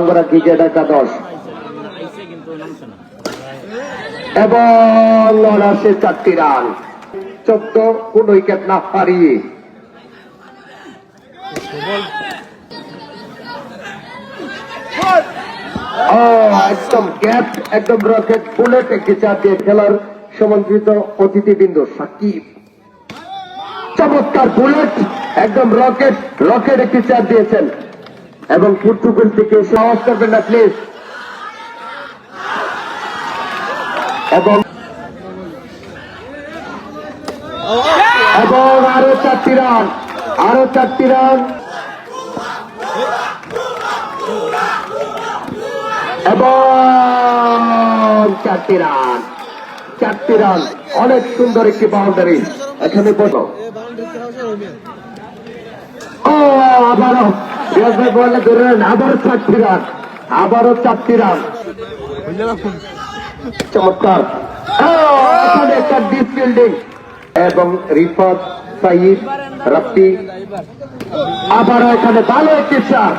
আমরা ক্রিকেট একাদশ এবং আসে 4টি রান 14 কোন উইকেট না হারিয়ে। একদম গ্যাপ একদম রকেট বুলেট একটি চার দিয়ে খেলার সমন্বিত অতিথিবৃন্দ সাকিব চমৎকার বুলেট একদম রকেট একটি চার দিয়েছেন এবং ফুটফুকুল থেকে সাহস করবেন না প্লিজ। এবং আরো 4টি রান এবং 4টি রান অনেক সুন্দর একটি বাউন্ডারি এখানে বলো। আবারও বলে ধরেন আবারও 4টি রান চমৎকার এখানে একটা ডিপ ফিল্ডিং এবং রিফাত সাইদ রাফি আবারও এখানে ভালো একটি চার।